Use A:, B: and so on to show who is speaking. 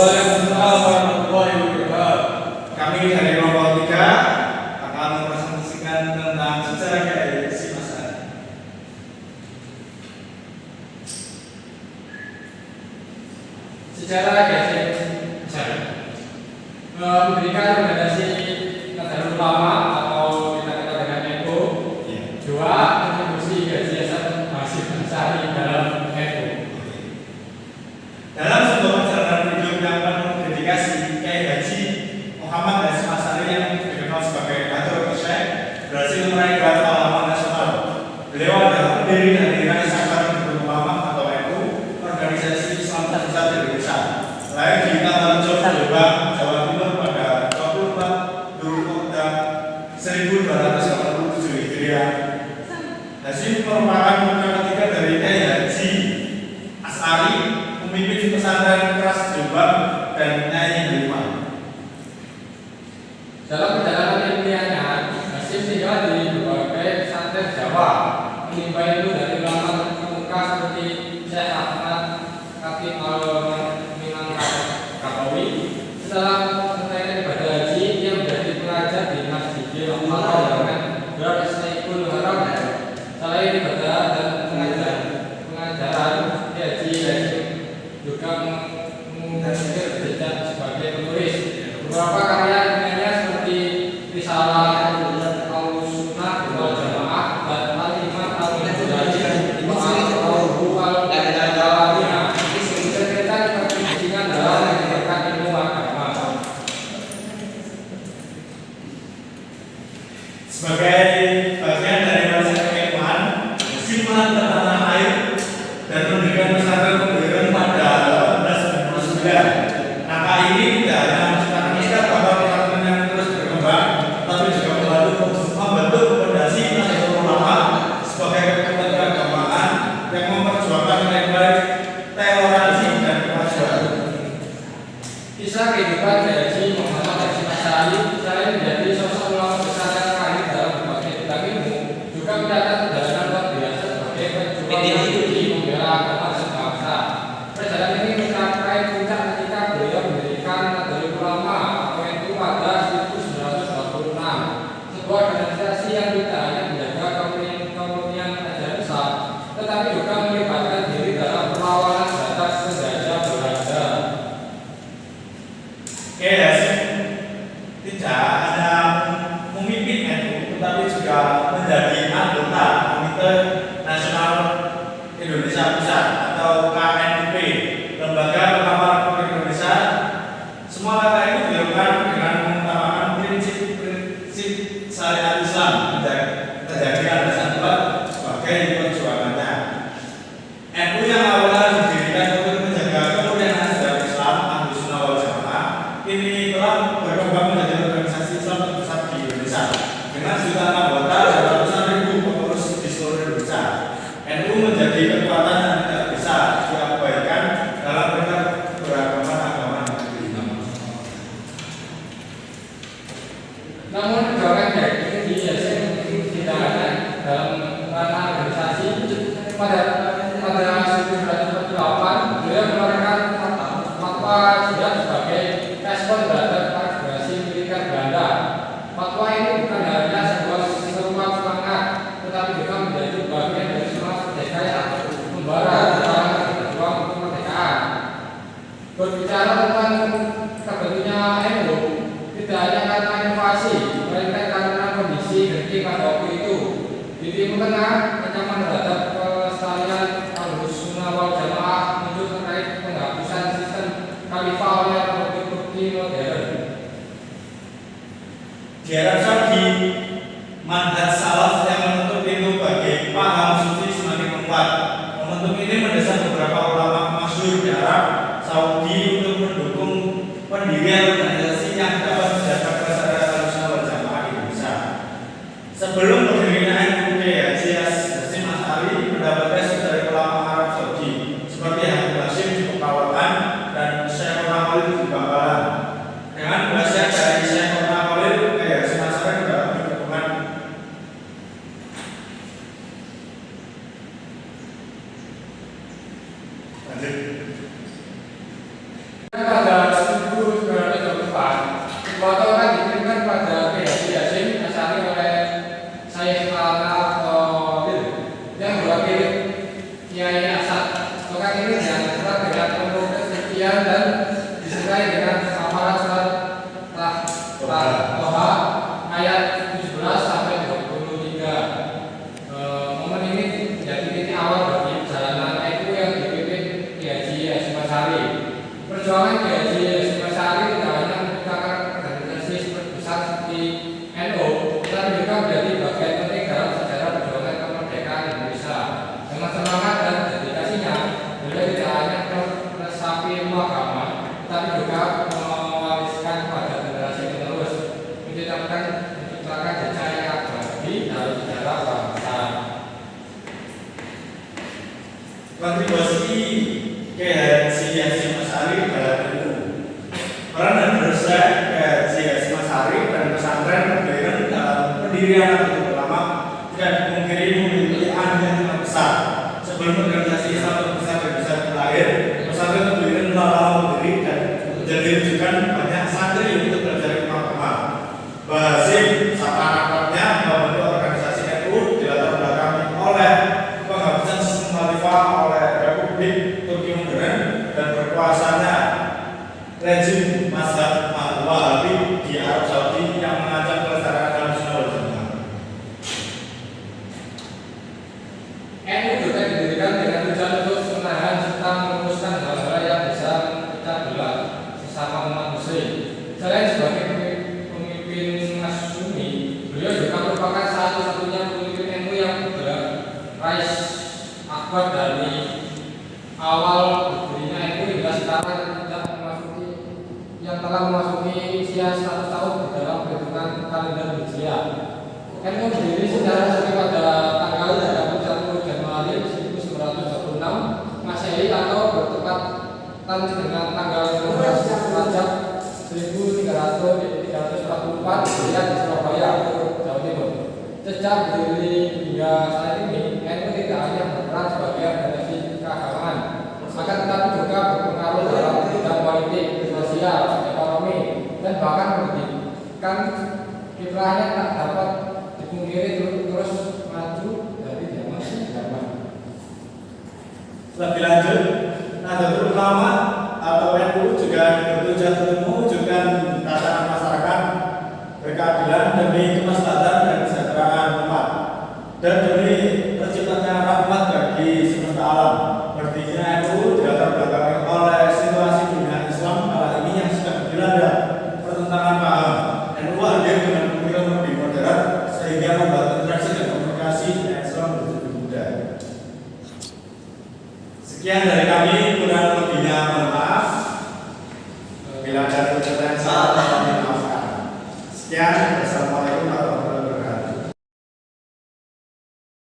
A: Waalaikumsalam warahmatullahi wabarakatuh.
B: Kami dari kelompok 3 akan mempresentasikan tentang sejarah KRI Mas Ari.
A: Sejarah KRI Mas Ari memberikan rekomendasi Nahdlatul Ulama atau kita kenal dengan NU. Dua, kontribusi Haji Hasan Hasyim Asy'ari dalam NU.
B: Dalam sebuah perjalanan hidup yang penuh dedikasi, Kiai Haji Muhammad Hasyim Asy'ari yang dikenal sebagai Datuk Syekh berhasil meraih gelar pahlawan nasional. Beliau adalah pendiri dari Nahdlatul Ulama atau NU, organisasi Islam terbesar di Indonesia. Lahir di Tamaljo, Jombang, Jawa Timur pada 24 Dzulqa'dah 1287 Hijriah. Hasyim merupakan putra ketiga dari Kiai Haji Asy'ari, pemimpin pesantren keras Jombang dan Nyai Halimah.
A: Dalam perjalanan ilmiahnya, Hasyim tinggal di berbagai pesantren Jawa, menimba ilmu dari ulama terkemuka seperti Syekh Ahmad Khatib Al-Minangkawi. Setelah selesai ibadah haji, ia menjadi pengajar di Masjidil Haram dengan gelar Syekhul Haram. Selain ibadah dan pengajaran, Haji Hasyim juga mengukir jejak sebagai penulis. Beberapa karya ilmiahnya seperti Risalah Al-Sunnah wal Jamaah dan Al-Iman Al-Mujahid Al-Jawabiyah menceritakan kontribusinya dalam menyebarkan ilmu agama.
B: Sebagai bagian dari proses keilmuan, Hasyim mengantar tanah air dan mendirikan pesantren modern pada 1899. Langkah ini tidak hanya menciptakan istilah bahwa pesantren yang terus berkembang, tapi juga membentuk fondasi Nahdlatul Ulama sebagai kekuatan keagamaan yang memperjuangkan nilai-nilai toleransi dan kemajuan.
A: Kisah kehidupan Haji Muhammad Hasyim Asy'ari selain menjadi sosok ulama besar yang lahir dalam berbagai bidang ilmu, juga mencatat perjalanan luar biasa sebagai pejuang di membela agama sebangsa. Perjalanan ini mencapai puncak ketika beliau mendirikan Nahdlatul Ulama atau NU pada 1926, sebuah organisasi yang tidak hanya menjaga kemurnian ajaran Islam, tetapi juga melibatkan diri dalam perlawanan terhadap penjajah Belanda.
B: Kiai Hasyim tidak hanya memimpin NU, tetapi juga menjadi anggota Komite Nasional Indonesia Pusat atau KNUP, lembaga pengamal Republik Indonesia. Semua kata itu dilakukan dengan mengutamakan prinsip-prinsip syariat Islam menjadi landasan kuat sebagai perjuangannya. NU yang awalnya didirikan untuk menjaga kemurnian ajaran Islam Ahlussunnah wal Jamaah kini telah berkembang menjadi organisasi Islam terbesar di Indonesia dengan jutaan anggota dan ratusan ribu pengurus di seluruh Indonesia. NU menjadi kekuatan yang tidak bisa diabaikan dalam beragama agama negeri.
A: Namun perjuangan Haji Hasyim tidak hanya dalam ranah organisasi. Pada 1948 beliau mengeluarkan fatwa jihad sebagai respon terhadap agresi militer Belanda. Fatwa ini bukan hanya sebuah seruan semangat, tetapi juga menjadi bagian dari semangat merdeka yang membara dalam berjuang untuk kemerdekaan. Berbicara tentang terbentuknya NU, tidak hanya karena inovasi, melainkan karena kondisi genting pada waktu itu. Di Timur Tengah, ancaman terhadap kelestarian Ahlussunnah wal Jamaah muncul terkait penghapusan sistem khalifah oleh Republik Turki modern.
B: Di Arab Saudi, manhaj salaf yang menuntut itu bagi paham sufi semakin menguat. Momentum ini mendesak beberapa ulama masyhur di Arab Saudi untuk mendukung pendirian organisasi yang dapat menjaga kelestarian Ahlussunnah wal Jamaah di Indonesia. Sebelum berdirinya NU, Haji Hasyim Asy'ari mendapat restu dari ulama Arab Saudi seperti Habib Hasyim di Pekalongan dan Syekh Khalil di Bangkalan. Dengan wasiat dari Syekh Khalil, Hasyim Asy'ari mendapat dukungan.
A: Pada Demikian dan disukai dengan amalan surat Toha ayat 17 sampai 23. Momen ini menjadi titik awal bagi perjalanan NU yang dipimpin Kiai Haji Hasyim Asy'ari. Perjuangan Kiai Haji Hasyim Asy'ari tidak hanya menciptakan organisasi besar seperti NU, tetapi juga menjadi bagian penting dalam sejarah perjuangan kemerdekaan Indonesia. Dengan semangat dan dedikasinya, beliau tidak hanya meresapi ilmu agama, tetapi juga mewariskan kepada generasi penerus, menciptakan jejak yang abadi dalam sejarah bangsa.
B: Kontribusi Kiai Haji Hasyim Asy'ari dalam NU. Peran dan berjasa Kiai Haji Hasyim Asy'ari dan pesantren modern dalam pendirian Nahdlatul Ulama tidak dipungkiri memiliki andil yang sangat besar. Sebelum organisasi Islam terbesar lahir, pesantren modern telah berdiri dan menjadi rujukan banyak santri untuk belajar ilmu agama. Bahasim sama anak-anaknya membentuk organisasi NU dilatar belakangi oleh penghapusan sistem khalifah oleh Republik Turki modern dan berkuasanya rezim mazhab Wahabi di Arab Saudi yang mengancam kelestarian Ahlussunnah wal Jamaah.
A: NU juga didirikan dengan tujuan untuk menahan serta merumuskan hal-hal yang bisa memecah belah sesama umat Muslim. Selain sebagai pemimpin Masyumi, beliau juga merupakan satu-satunya pemimpin NU yang berais akbar dari awal berdirinya NU hingga sekarang yang telah memasuki usia 100 tahun di dalam perhitungan kalender Hijriah. NU berdiri secara resmi pada tanggal 31 Januari 1926 Masehi atau bertepatan dengan tanggal 15 Rajab 1344 Hijriah di Surabaya, Jawa Timur. Sejak berdiri hingga saat ini, NU tidak hanya berperan sebagai organisasi keagamaan, akan tetapi juga berpengaruh dalam bidang politik, sosial, ekonomi, dan bahkan pendidikan. Kiprahnya tak dapat dipungkiri terus maju dari zaman ke zaman.
B: Lebih lanjut, Nahdlatul Ulama atau NU juga bertujuan untuk mewujudkan tatanan masyarakat berkeadilan demi kemaslahatan dan kesejahteraan umat dan demi terciptanya rahmat bagi semesta alam. Berdirinya NU dilatar belakangi oleh situasi dunia Islam kala ini yang sedang dilanda pertentangan paham. NU hadir dengan pemikiran lebih moderat sehingga membuat interaksi dan komunikasi dengan Islam lebih mudah. Sekian dari kami, kurang lebihnya mohon maaf. Bila ada pertanyaan salah, kami maafkan. Sekian.